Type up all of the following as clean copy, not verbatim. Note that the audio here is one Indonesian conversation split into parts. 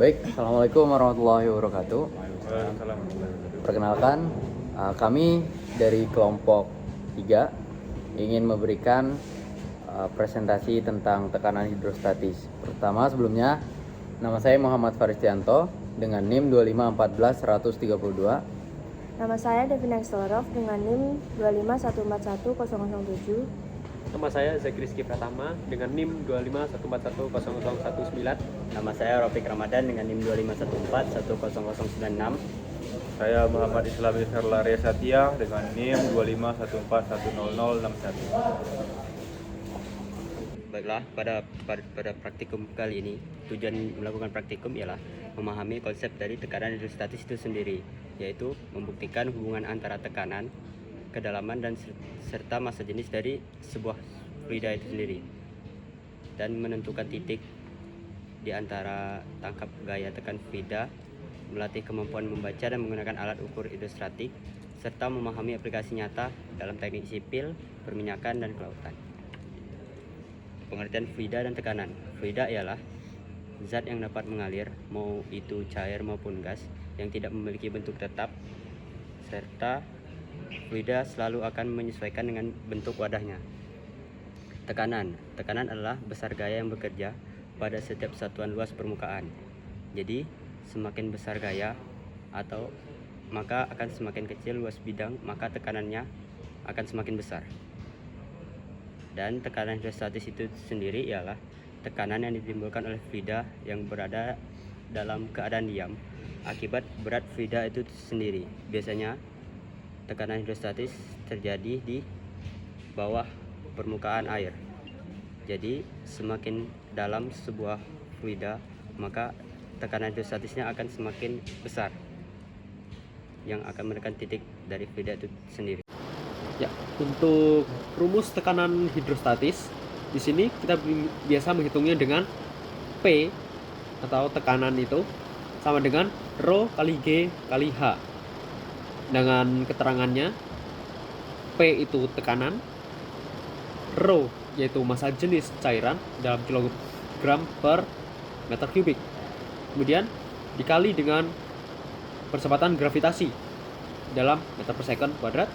Baik, Assalamualaikum warahmatullahi wabarakatuh. Perkenalkan, kami dari kelompok 3 ingin memberikan presentasi tentang tekanan hidrostatis. Pertama, sebelumnya, nama saya Muhammad Faristianto dengan NIM 2541132. Nama saya Devin Axelrov dengan NIM 251411007. Nama saya Zakriski Pratama dengan NIM 251411019. Nama saya Rofik Ramadan dengan NIM 251410096. Saya Muhammad Islami Herlaria Satya dengan NIM 251410061. Baiklah, pada praktikum kali ini, tujuan melakukan praktikum ialah memahami konsep dari tekanan hidrostatis itu sendiri, yaitu membuktikan hubungan antara tekanan, kedalaman, dan serta massa jenis dari sebuah fluida itu sendiri, dan menentukan titik di antara tangkap gaya tekan fluida, melatih kemampuan membaca dan menggunakan alat ukur hidrostatik, serta memahami aplikasi nyata dalam teknik sipil, perminyakan, dan kelautan. Pengertian fluida dan tekanan. Fluida ialah zat yang dapat mengalir, mau itu cair maupun gas, yang tidak memiliki bentuk tetap, serta fluida selalu akan menyesuaikan dengan bentuk wadahnya. Tekanan adalah besar gaya yang bekerja pada setiap satuan luas permukaan. Jadi, semakin besar gaya maka akan semakin kecil luas bidang, maka tekanannya akan semakin besar. Dan tekanan hidrostatis itu sendiri ialah tekanan yang ditimbulkan oleh fluida yang berada dalam keadaan diam akibat berat fluida itu sendiri. Biasanya tekanan hidrostatis terjadi di bawah permukaan air. Jadi semakin dalam sebuah fluida, maka tekanan hidrostatisnya akan semakin besar, yang akan menekan titik dari fluida itu sendiri. Ya, untuk rumus tekanan hidrostatis, di sini kita biasa menghitungnya dengan P atau tekanan itu sama dengan Rho kali G kali H. Dengan keterangannya, P itu tekanan, Rho yaitu massa jenis cairan dalam kilogram per meter kubik. Kemudian dikali dengan percepatan gravitasi dalam meter per second kuadrat.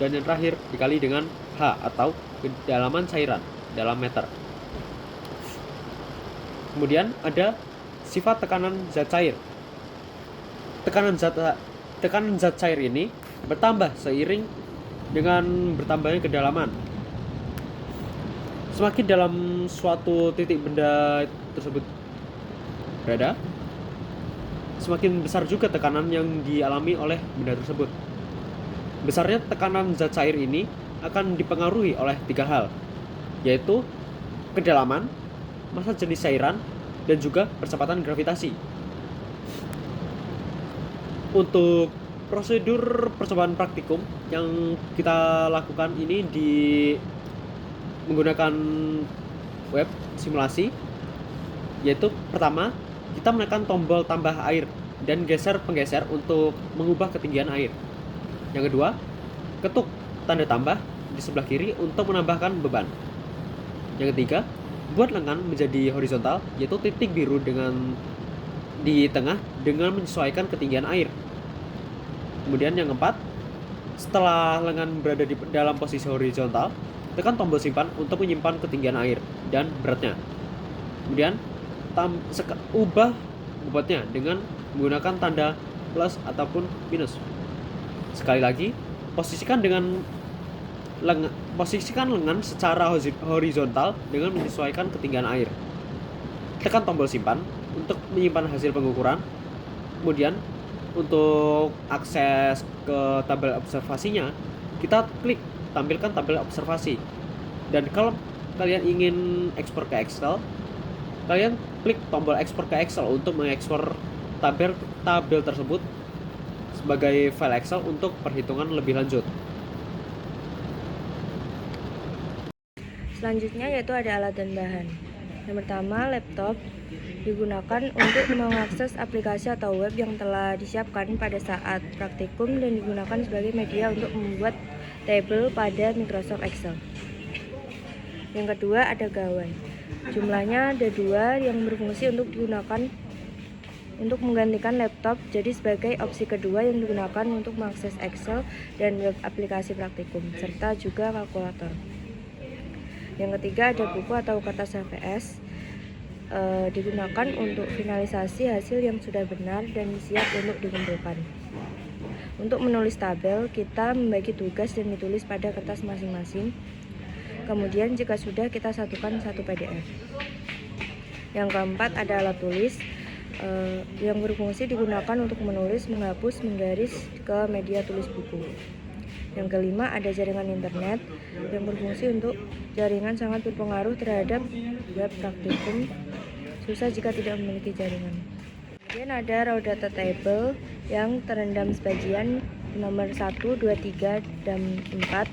Dan yang terakhir dikali dengan H atau kedalaman cairan dalam meter. Kemudian ada sifat tekanan zat cair. Tekanan zat cair ini bertambah seiring dengan bertambahnya kedalaman. Semakin dalam suatu titik benda tersebut berada, semakin besar juga tekanan yang dialami oleh benda tersebut. Besarnya tekanan zat cair ini akan dipengaruhi oleh 3 hal, yaitu kedalaman, massa jenis cairan, dan juga percepatan gravitasi. Untuk prosedur percobaan praktikum yang kita lakukan ini menggunakan web simulasi, yaitu pertama, kita menekan tombol tambah air dan penggeser untuk mengubah ketinggian air. Yang kedua, ketuk tanda tambah di sebelah kiri untuk menambahkan beban. Yang ketiga, buat lengan menjadi horizontal, yaitu titik biru di tengah dengan menyesuaikan ketinggian air. Kemudian yang keempat, setelah lengan berada di dalam posisi horizontal, tekan tombol simpan untuk menyimpan ketinggian air dan beratnya. Kemudian ubah bobotnya dengan menggunakan tanda plus ataupun minus. Sekali lagi, posisikan lengan secara horizontal dengan menyesuaikan ketinggian air. Tekan tombol simpan untuk menyimpan hasil pengukuran. Kemudian untuk akses ke tabel observasinya, kita klik tampilkan tabel observasi. Dan kalau kalian ingin ekspor ke Excel, kalian klik tombol ekspor ke Excel untuk mengekspor tabel tersebut sebagai file Excel untuk perhitungan lebih lanjut. Selanjutnya yaitu ada alat dan bahan. Yang pertama, laptop digunakan untuk mengakses aplikasi atau web yang telah disiapkan pada saat praktikum dan digunakan sebagai media untuk membuat tabel pada Microsoft Excel. Yang kedua ada gawai. Jumlahnya ada 2 yang berfungsi untuk digunakan untuk menggantikan laptop jadi sebagai opsi kedua yang digunakan untuk mengakses Excel dan web aplikasi praktikum, serta juga kalkulator. Yang ketiga ada buku atau kertas HVS, digunakan untuk finalisasi hasil yang sudah benar dan siap untuk dikumpulkan. Untuk menulis tabel, kita membagi tugas dan ditulis pada kertas masing-masing. Kemudian jika sudah, kita satukan satu PDF. Yang keempat ada alat tulis, yang berfungsi digunakan untuk menulis, menghapus, menggaris ke media tulis buku. Yang kelima ada jaringan internet, yang berfungsi untuk jaringan sangat berpengaruh terhadap web praktikum, susah jika tidak memiliki jaringan. Kemudian ada raw data table yang terendam sebagian nomor 1, 2, 3, dan 4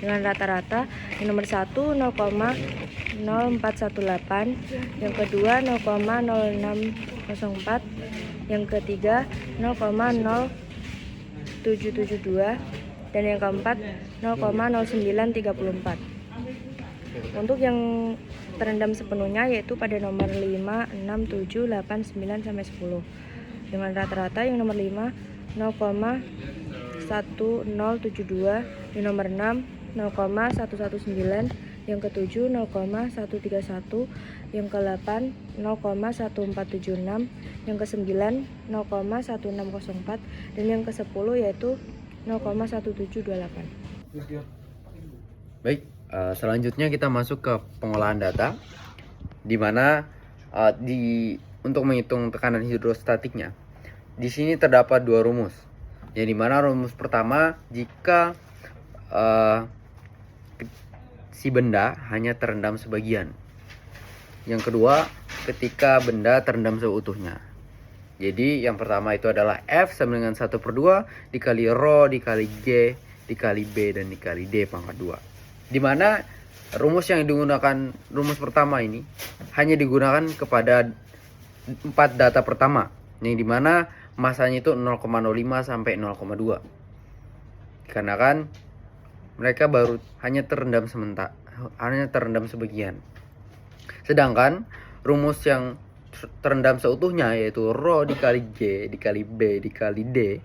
dengan rata-rata. Yang nomor 1 0,0418, yang kedua 0,0604, yang ketiga 0,0772, dan yang keempat 0,0934. Untuk yang terendam sepenuhnya yaitu pada nomor 5, 6, 7, 8, 9, sampai 10 dengan rata-rata. Yang nomor 5 0,1072, yang nomor 6 0,119, yang ke-7 0,131, yang ke-8 0,1476, yang ke-9 0,1604, dan yang ke-10 yaitu 0,1728. Baik, selanjutnya kita masuk ke pengolahan data, di mana untuk menghitung tekanan hidrostatiknya, di sini terdapat dua rumus. Yang dimana rumus pertama, jika si benda hanya terendam sebagian. Yang kedua, ketika benda terendam seutuhnya. Jadi yang pertama itu adalah F sama dengan 1/2 dikali Rho dikali G dikali B dan dikali D pangkat 2. Dimana rumus yang digunakan, rumus pertama ini hanya digunakan kepada 4 data pertama, yang dimana masanya itu 0,05 sampai 0,2. Karena kan mereka baru hanya terendam sebagian. Sedangkan rumus yang terendam seutuhnya yaitu Rho dikali G dikali B dikali D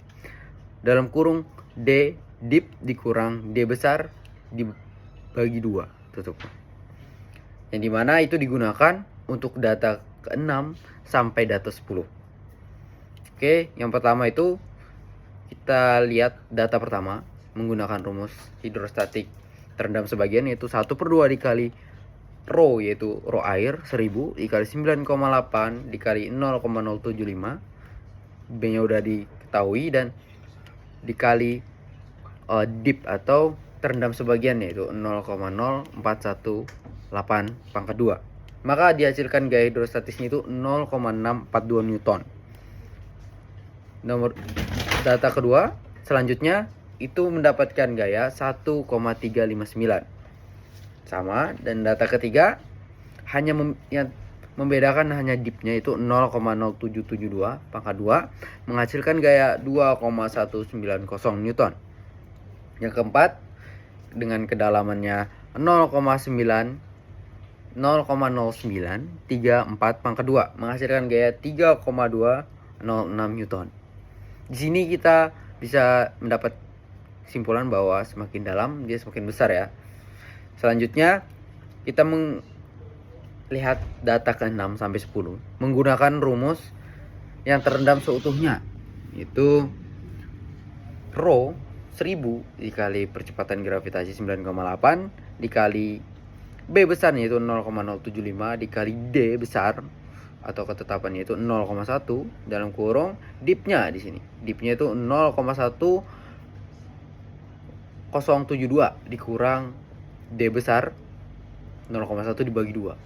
dalam kurung D dip dikurang D besar dibagi 2 tutup. Yang dimana itu digunakan untuk data ke-6 sampai data 10. Oke, yang pertama itu kita lihat data pertama menggunakan rumus hidrostatik terendam sebagian yaitu 1/2 dikali Rho yaitu Rho air 1000 dikali 9,8 dikali 0,075, B-nya udah diketahui, dan dikali dip atau terendam sebagian yaitu 0,0418 pangkat 2. Maka dihasilkan gaya hidrostatisnya itu 0,642 Newton. Nomor data kedua selanjutnya itu mendapatkan gaya 1,359. Sama, dan data ketiga hanya yang membedakan hanya dipnya itu 0,0772 pangkat 2 menghasilkan gaya 2,190 Newton. Yang keempat dengan kedalamannya 0,0934 pangkat 2 menghasilkan gaya 3,206 Newton. Di sini kita bisa mendapat kesimpulan bahwa semakin dalam dia semakin besar ya. Selanjutnya kita melihat data ke-6 sampai 10 menggunakan rumus yang terendam seutuhnya, yaitu Rho 1000 dikali percepatan gravitasi 9,8 dikali B besarnya itu 0,075 dikali D besar atau ketetapannya itu 0,1 dalam kurung dipnya di sini. Dipnya itu 0,1072 dikurang D besar 0,1 dibagi 2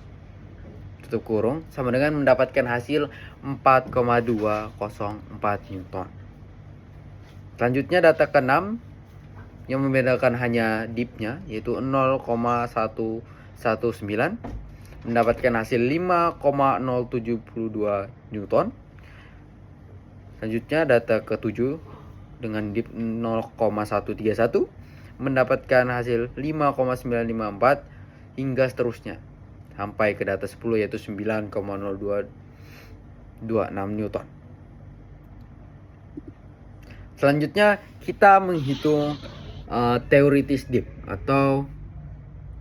tutup kurung sama dengan mendapatkan hasil 4,204 Newton. Selanjutnya data ke-6 yang membedakan hanya dipnya yaitu 0,119 mendapatkan hasil 5,072 Newton. Selanjutnya data ke-7 dengan dip 0,131 mendapatkan hasil 5,954 hingga seterusnya sampai ke data 10 yaitu 9,022 Newton. Selanjutnya kita menghitung teoritis dip atau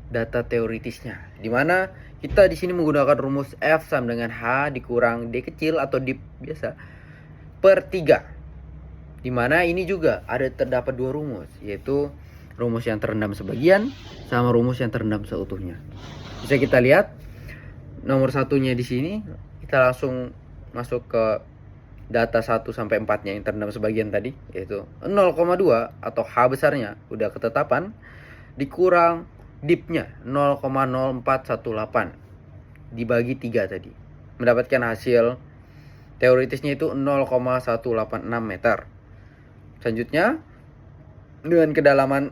data teoritisnya, di mana kita di sini menggunakan rumus F sama dengan H dikurang D kecil atau dip biasa per 3. Di mana ini juga terdapat dua rumus, yaitu rumus yang terendam sebagian sama rumus yang terendam seutuhnya. Bisa kita lihat nomor satunya di sini, kita langsung masuk ke data 1 sampai 4-nya yang terendam sebagian tadi, yaitu 0,2 atau H besarnya udah ketetapan dikurang dipnya 0,0418 dibagi 3 tadi, mendapatkan hasil teoritisnya itu 0,186 meter. Selanjutnya dengan kedalaman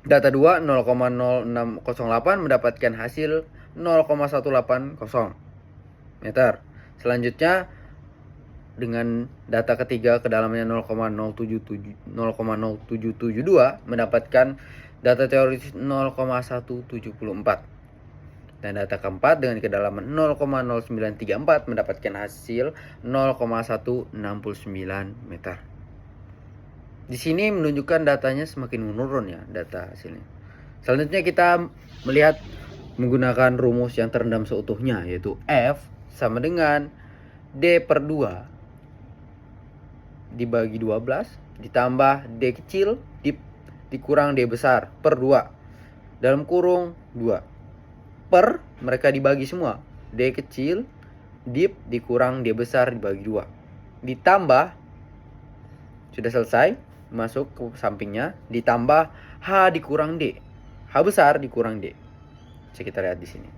data 2 0,0608 mendapatkan hasil 0,180 meter. Selanjutnya dengan data ketiga kedalamannya 0,0772 mendapatkan data teoritis 0,174. Dan data keempat dengan kedalaman 0,0934 mendapatkan hasil 0,169 meter. Di sini menunjukkan datanya semakin menurun ya, data hasilnya. Selanjutnya kita melihat menggunakan rumus yang terendam seutuhnya, yaitu F sama dengan D per 2 dibagi 12 ditambah D kecil dikurang D besar per 2 dalam kurung 2 per mereka dibagi semua, D kecil dip dikurang D besar dibagi 2 ditambah, sudah selesai, masuk ke sampingnya, ditambah H dikurang D, H besar dikurang D. Bisa kita lihat di sini.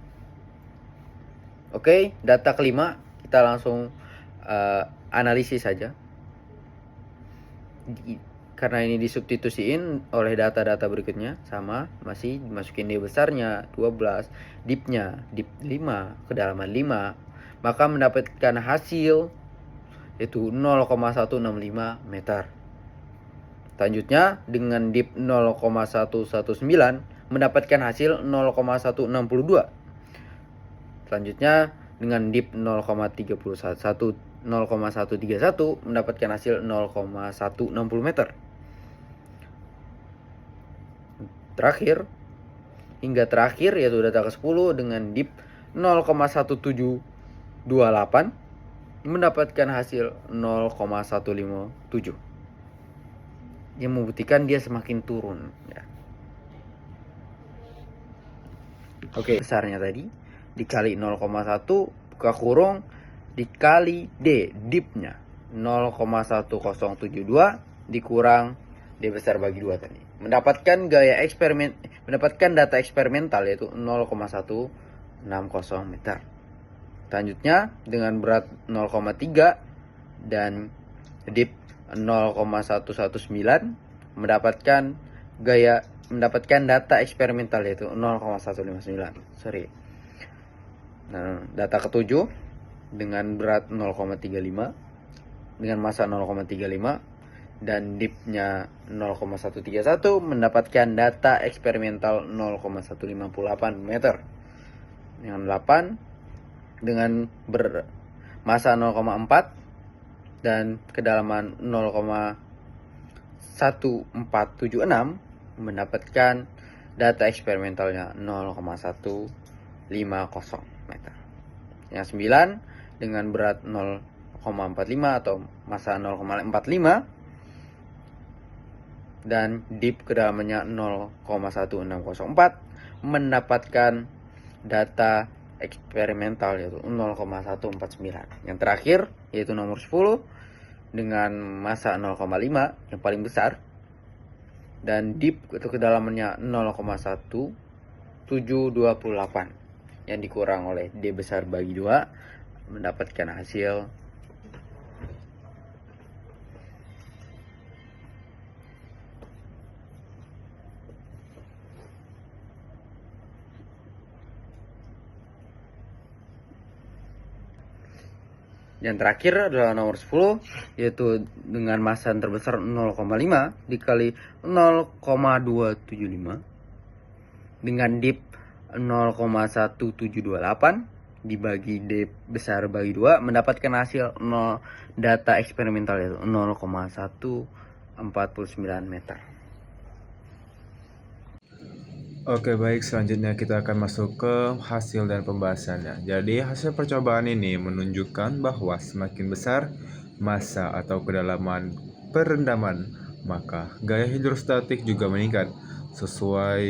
Oke, data kelima kita langsung analisis saja. Karena ini disubstitusiin oleh data-data berikutnya sama, masih dimasukin D besarnya 12, dip 5, kedalaman 5, maka mendapatkan hasil yaitu 0,165 meter. Selanjutnya dengan dip 0,119 mendapatkan hasil 0,162. Selanjutnya dengan dip 0,131 mendapatkan hasil 0,160 meter. Terakhir yaitu data ke-10 dengan dip 0,1728 mendapatkan hasil 0,157 yang membuktikan dia semakin turun ya. Oke, besarnya tadi dikali 0,1 buka kurung dikali D dipnya 0,1072 dikurang D besar bagi 2 tadi, mendapatkan data eksperimental yaitu 0,160 meter. Selanjutnya dengan berat 0,3 dan dip 0,119 mendapatkan data eksperimental yaitu 0,159. Nah, data ketujuh dengan berat 0,35 dengan massa 0,35 dan dipnya 0,131 mendapatkan data eksperimental 0,158 meter. Dengan 8 dengan bermassa 0,4 dan kedalaman 0,1476 mendapatkan data eksperimentalnya 0,150 meter. Yang 9 dengan berat 0,45 atau massa 0,45 dan dip kedalamannya 0,1604 mendapatkan data eksperimental yaitu 0,149. Yang terakhir yaitu nomor 10 dengan massa 0,5 yang paling besar dan dip atau kedalamannya 0,1728 yang dikurang oleh D besar bagi 2 mendapatkan hasil yang terakhir adalah nomor 10 yaitu dengan massa yang terbesar 0,5 dikali 0,275 dengan dip 0,1728 dibagi D besar bagi 2 mendapatkan hasil 0 data eksperimental yaitu 0,149 meter. Oke, baik, selanjutnya kita akan masuk ke hasil dan pembahasannya. Jadi, hasil percobaan ini menunjukkan bahwa semakin besar massa atau kedalaman perendaman, maka gaya hidrostatik juga meningkat. Sesuai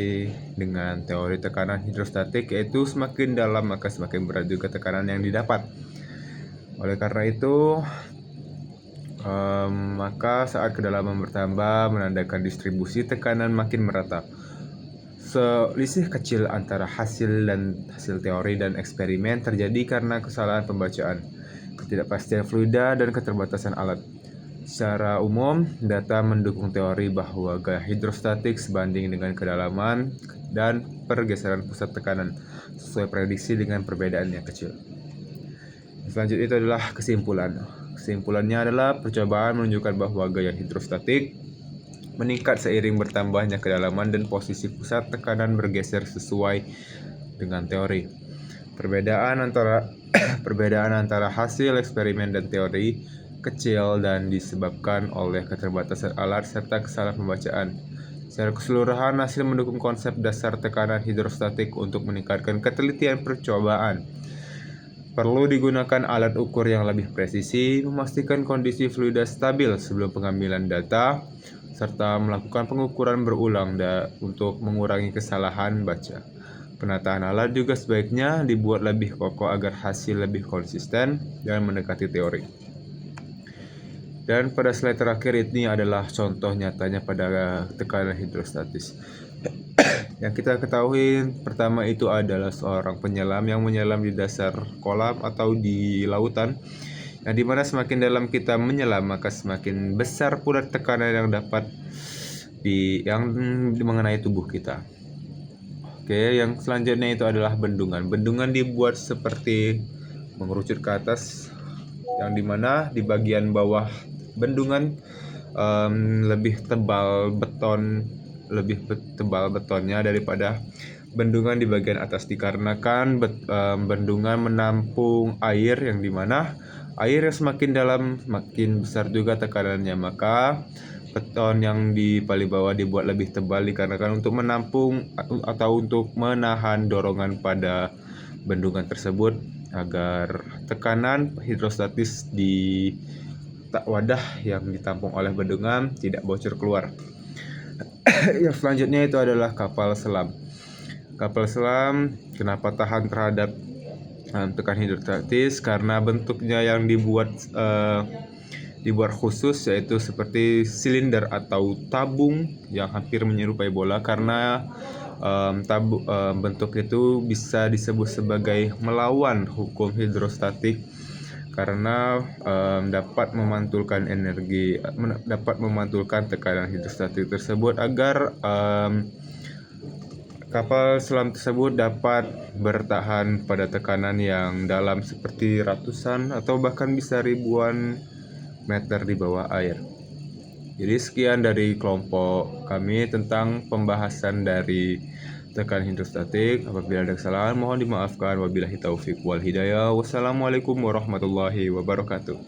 dengan teori tekanan hidrostatik, yaitu semakin dalam maka semakin berat juga tekanan yang didapat. Oleh karena itu, maka saat kedalaman bertambah menandakan distribusi tekanan makin merata. Selisih kecil antara hasil teori dan eksperimen terjadi karena kesalahan pembacaan, ketidakpastian fluida, dan keterbatasan alat. Secara umum, data mendukung teori bahwa gaya hidrostatik sebanding dengan kedalaman dan pergeseran pusat tekanan, sesuai prediksi dengan perbedaan yang kecil. Selanjutnya itu adalah kesimpulan. Kesimpulannya adalah percobaan menunjukkan bahwa gaya hidrostatik meningkat seiring bertambahnya kedalaman dan posisi pusat tekanan bergeser sesuai dengan teori. Perbedaan antara hasil eksperimen dan teori kecil dan disebabkan oleh keterbatasan alat serta kesalahan pembacaan. Secara keseluruhan, hasil mendukung konsep dasar tekanan hidrostatik untuk meningkatkan ketelitian percobaan. Perlu digunakan alat ukur yang lebih presisi, memastikan kondisi fluida stabil sebelum pengambilan data, serta melakukan pengukuran berulang untuk mengurangi kesalahan baca. Penataan alat juga sebaiknya dibuat lebih kokoh agar hasil lebih konsisten dan mendekati teori. Dan pada slide terakhir ini adalah contoh nyatanya pada tekanan hidrostatis. Yang kita ketahui pertama itu adalah seorang penyelam yang menyelam di dasar kolam atau di lautan. Nah, dimana semakin dalam kita menyelam, maka semakin besar pula tekanan yang dapat mengenai tubuh kita. Oke, yang selanjutnya itu adalah bendungan. Bendungan dibuat seperti mengerucut ke atas, yang dimana di bagian bawah bendungan lebih tebal betonnya daripada bendungan di bagian atas, dikarenakan bendungan menampung air, yang dimana air yang semakin dalam makin besar juga tekanannya, maka beton yang di paling bawah dibuat lebih tebal dikarenakan untuk menampung atau untuk menahan dorongan pada bendungan tersebut agar tekanan hidrostatis di wadah yang ditampung oleh bendungan tidak bocor keluar. Yang selanjutnya itu adalah kapal selam. Kapal selam kenapa tahan terhadap tekanan hidrostatis? Karena bentuknya yang dibuat khusus, yaitu seperti silinder atau tabung yang hampir menyerupai bola, karena bentuk itu bisa disebut sebagai melawan hukum hidrostatik karena dapat memantulkan tekanan hidrostatik tersebut agar kapal selam tersebut dapat bertahan pada tekanan yang dalam seperti ratusan atau bahkan bisa ribuan meter di bawah air. Jadi sekian dari kelompok kami tentang pembahasan dari tekanan hidrostatik. Apabila ada kesalahan mohon dimaafkan. Wabillahi taufik wal hidayah. Wassalamualaikum warahmatullahi wabarakatuh.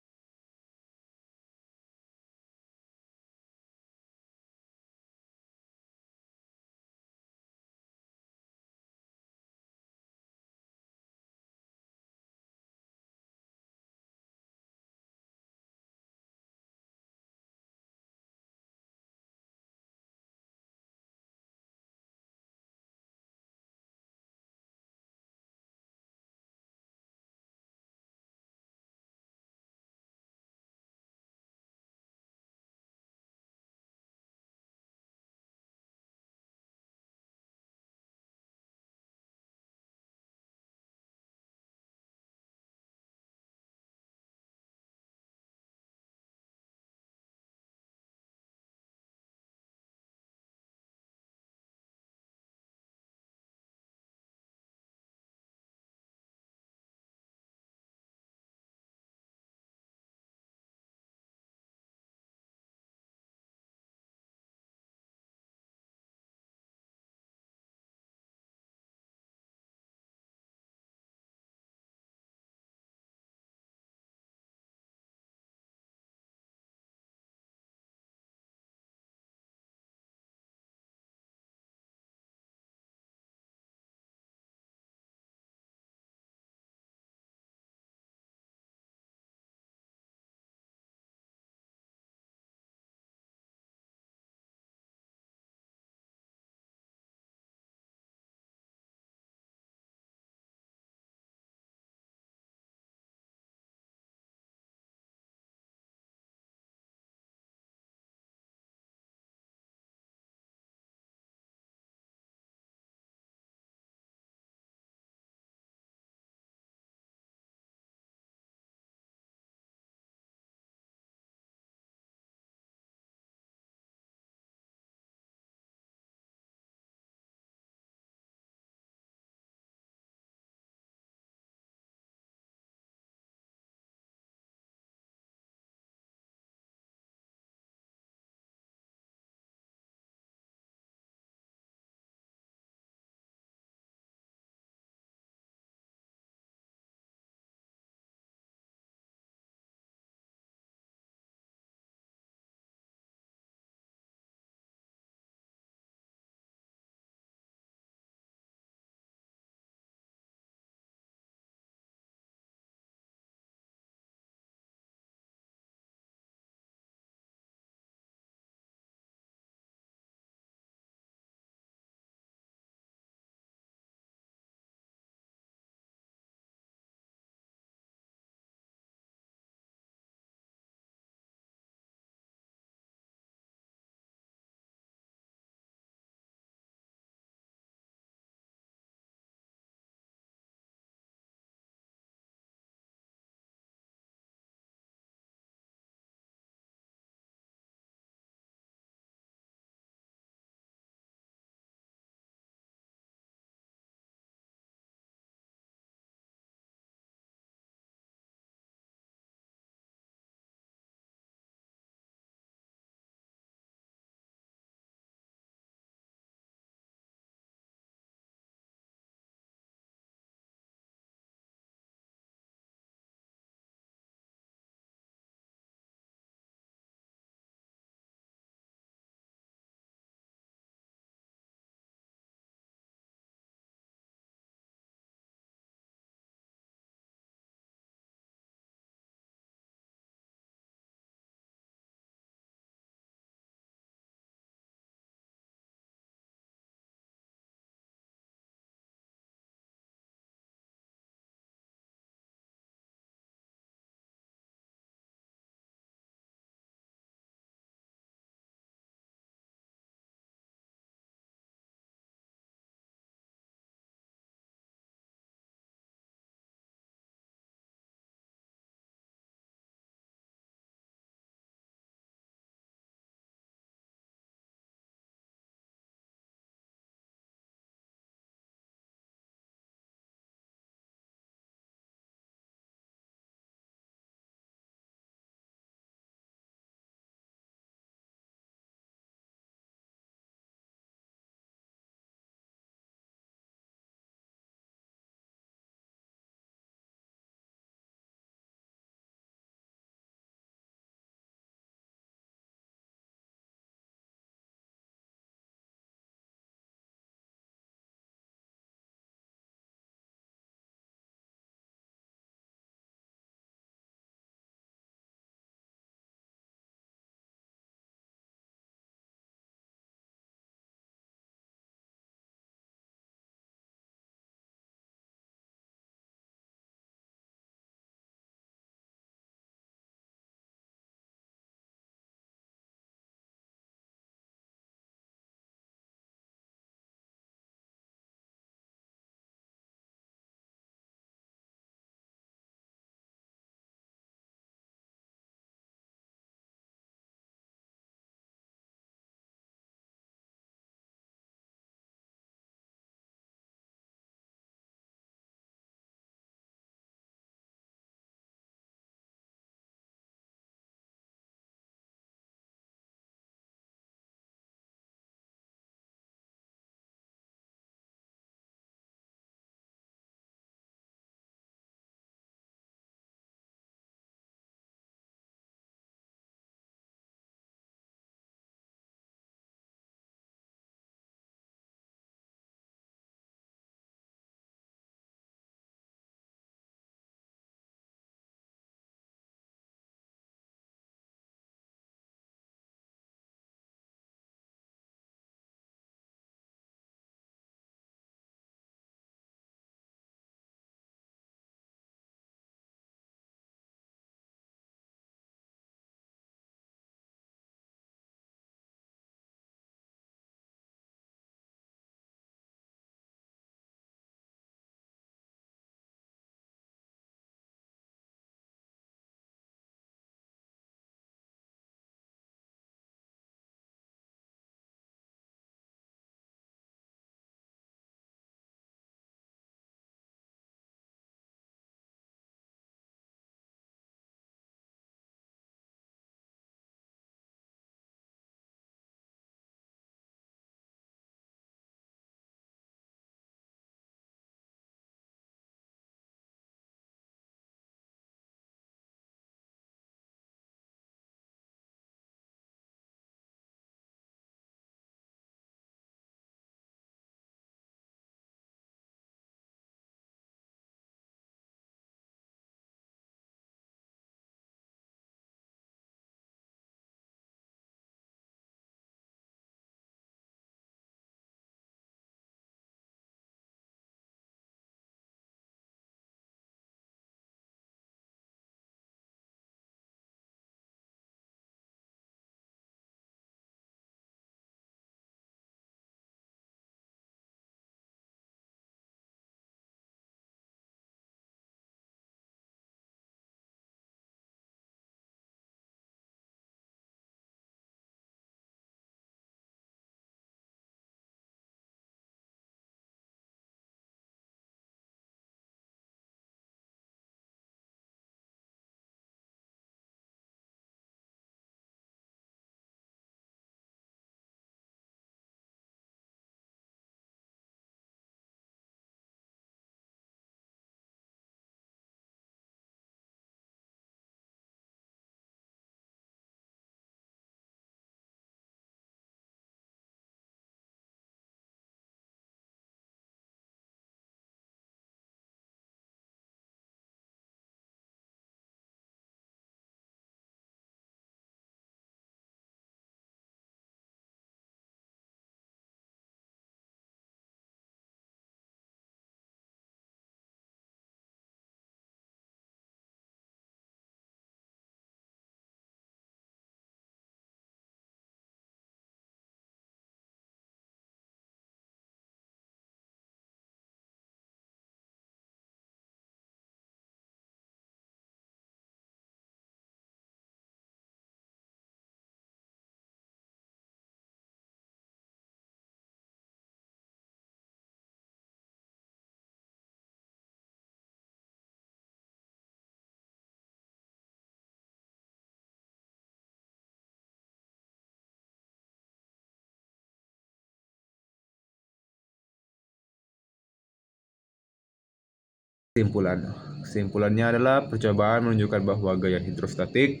Kesimpulannya adalah percobaan menunjukkan bahwa gaya hidrostatik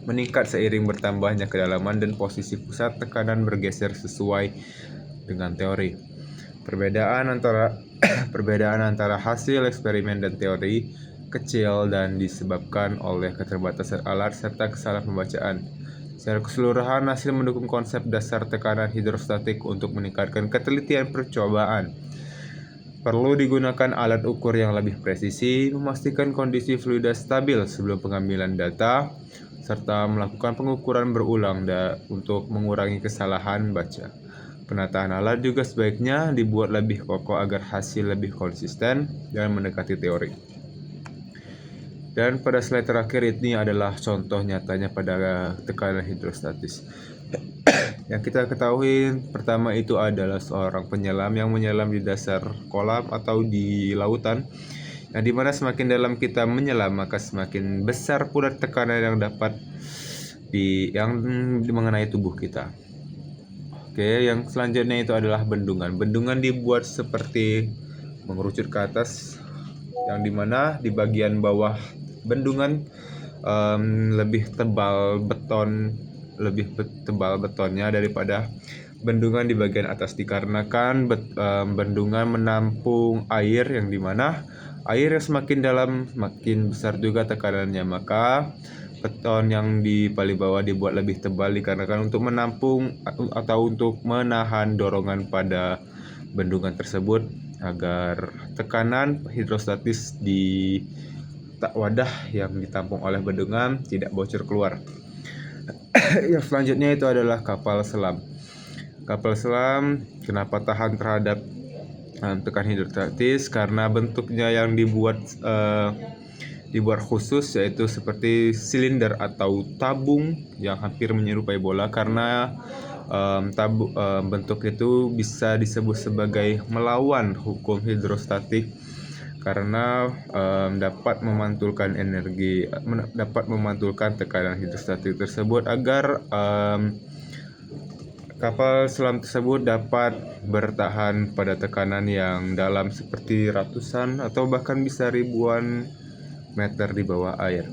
meningkat seiring bertambahnya kedalaman dan posisi pusat tekanan bergeser sesuai dengan teori. Perbedaan antara hasil eksperimen dan teori kecil dan disebabkan oleh keterbatasan alat serta kesalahan pembacaan. Secara keseluruhan, hasil mendukung konsep dasar tekanan hidrostatik untuk meningkatkan ketelitian percobaan. Perlu digunakan alat ukur yang lebih presisi, memastikan kondisi fluida stabil sebelum pengambilan data, serta melakukan pengukuran berulang untuk mengurangi kesalahan baca. Penataan alat juga sebaiknya dibuat lebih kokoh agar hasil lebih konsisten dan mendekati teori. Dan pada slide terakhir ini adalah contoh nyatanya pada tekanan hidrostatis. Yang kita ketahui pertama itu adalah seorang penyelam yang menyelam di dasar kolam atau di lautan. Yang dimana semakin dalam kita menyelam maka semakin besar pula tekanan yang dapat mengenai tubuh kita. Oke, yang selanjutnya itu adalah bendungan. Bendungan dibuat seperti mengerucut ke atas, yang dimana di bagian bawah bendungan lebih tebal betonnya daripada bendungan di bagian atas, dikarenakan bendungan menampung air, yang dimana air yang semakin dalam semakin besar juga tekanannya, maka beton yang di paling bawah dibuat lebih tebal dikarenakan untuk menampung atau untuk menahan dorongan pada bendungan tersebut agar tekanan hidrostatis di wadah yang ditampung oleh bendungan tidak bocor keluar. Yang selanjutnya itu adalah kapal selam. Kapal selam kenapa tahan terhadap tekanan hidrostatis? Karena bentuknya yang dibuat khusus, yaitu seperti silinder atau tabung yang hampir menyerupai bola, karena bentuk itu bisa disebut sebagai melawan hukum hidrostatik karena dapat memantulkan tekanan hidrostatik tersebut agar kapal selam tersebut dapat bertahan pada tekanan yang dalam seperti ratusan atau bahkan bisa ribuan meter di bawah air.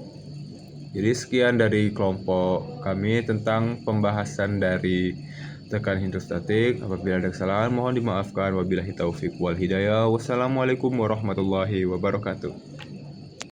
Jadi sekian dari kelompok kami tentang pembahasan dari tekanan hidrostatik. Apabila ada kesalahan mohon dimaafkan. Wabillahi taufik wal hidayah. Wassalamualaikum warahmatullahi wabarakatuh.